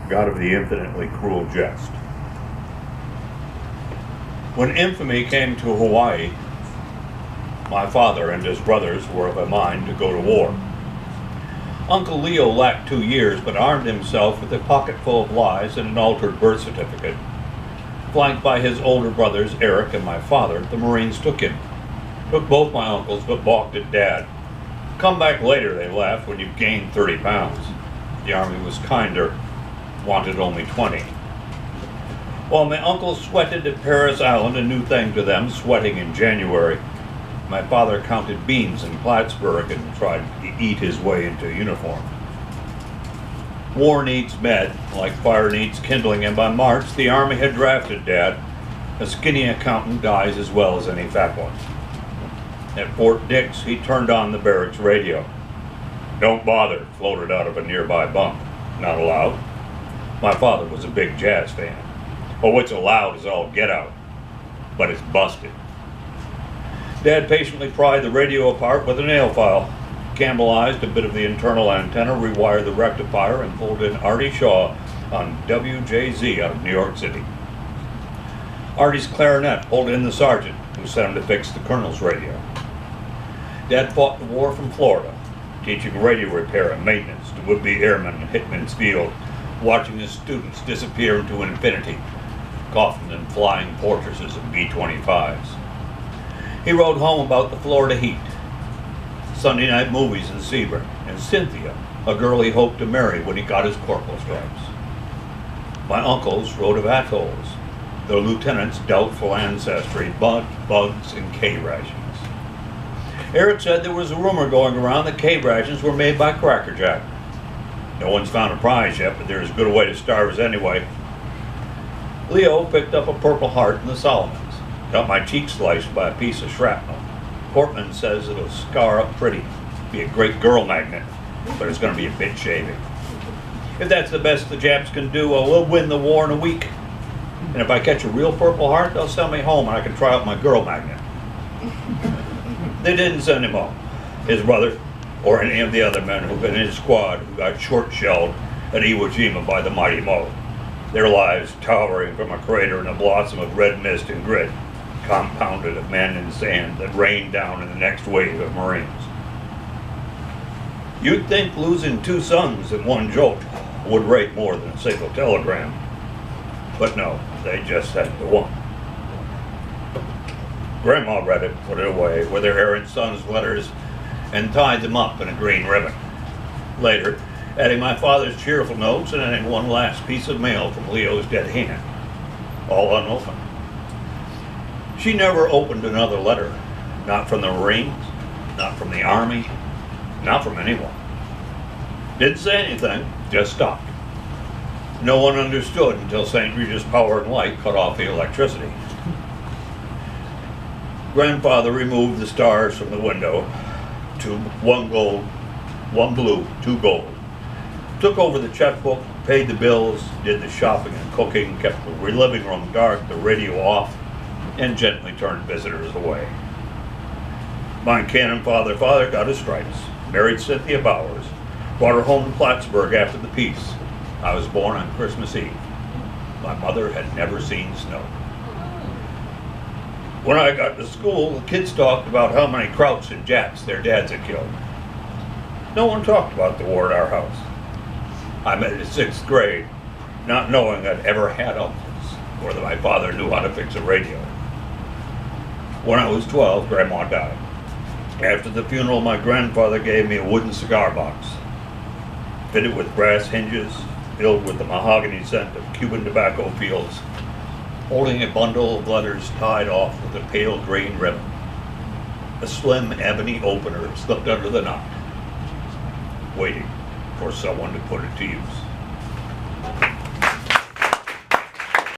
god of the infinitely cruel jest. When infamy came to Hawaii, my father and his brothers were of a mind to go to war. Uncle Leo lacked 2 years, but armed himself with a pocket full of lies and an altered birth certificate. Flanked by his older brothers, Eric and my father, the Marines took him. Took both my uncles, but balked at Dad. Come back later, they laughed, when you've gained 30 pounds. The Army was kinder, wanted only 20. While my uncles sweated at Paris Island, a new thing to them, sweating in January, my father counted beans in Plattsburgh and tried to eat his way into uniform. War needs med, like fire needs kindling, and by March, the Army had drafted Dad. A skinny accountant dies as well as any fat one. At Fort Dix, he turned on the barracks radio. "Don't bother," floated out of a nearby bunk. Not allowed. My father was a big jazz fan. "Oh, it's allowed as all get out, but it's busted." Dad patiently pried the radio apart with a nail file, Campbellized a bit of the internal antenna, rewired the rectifier, and pulled in Artie Shaw on WJZ out of New York City. Artie's clarinet pulled in the sergeant, who sent him to fix the colonel's radio. Dad fought the war from Florida, teaching radio repair and maintenance to would-be airmen in Hitman's Field, watching his students disappear into infinity, coffin and flying fortresses of B-25s. He wrote home about the Florida heat, Sunday night movies in Sebring, and Cynthia, a girl he hoped to marry when he got his corporal stripes. My uncles wrote of atolls, the lieutenant's doubtful ancestry, bugs, and K rations. Eric said there was a rumor going around that K rations were made by Cracker Jack. No one's found a prize yet, but they're as good a way to starve as anyway. Leo picked up a Purple Heart in the Solomons. Got my cheek sliced by a piece of shrapnel. Portman says it'll scar up pretty. Be a great girl magnet, but it's going to be a bit shaving. If that's the best the Japs can do, well, we'll win the war in a week. And if I catch a real Purple Heart, they'll send me home and I can try out my girl magnet. They didn't send him home. His brother, or any of the other men who've been in his squad who got short-shelled at Iwo Jima by the mighty Mo. Their lives towering from a crater in a blossom of red mist and grit, compounded of men and sand that rained down in the next wave of Marines. You'd think losing 2 sons in one jolt would rate more than a single telegram. But no, they just sent the one. Grandma read it, put it away with her errant son's letters, and tied them up in a green ribbon. Later, adding my father's cheerful notes and adding one last piece of mail from Leo's dead hand, all unopened. She never opened another letter, not from the Marines, not from the Army, not from anyone. Didn't say anything, just stopped. No one understood until St. Regis Power and Light cut off the electricity. Grandfather removed the stars from the window, 1 gold, 1 blue, 2 gold. Took over the checkbook, paid the bills, did the shopping and cooking, kept the living room dark, the radio off, and gently turned visitors away. My cannon father got his stripes, married Cynthia Bowers, brought her home to Plattsburgh after the peace. I was born on Christmas Eve. My mother had never seen snow. When I got to school, the kids talked about how many Krauts and Japs their dads had killed. No one talked about the war at our house. I made it in 6th grade, not knowing I'd ever had uncles, or that my father knew how to fix a radio. When I was 12, Grandma died. After the funeral, my grandfather gave me a wooden cigar box, fitted with brass hinges, filled with the mahogany scent of Cuban tobacco fields, holding a bundle of letters tied off with a pale green ribbon. A slim ebony opener slipped under the knot, waiting for someone to put it to use.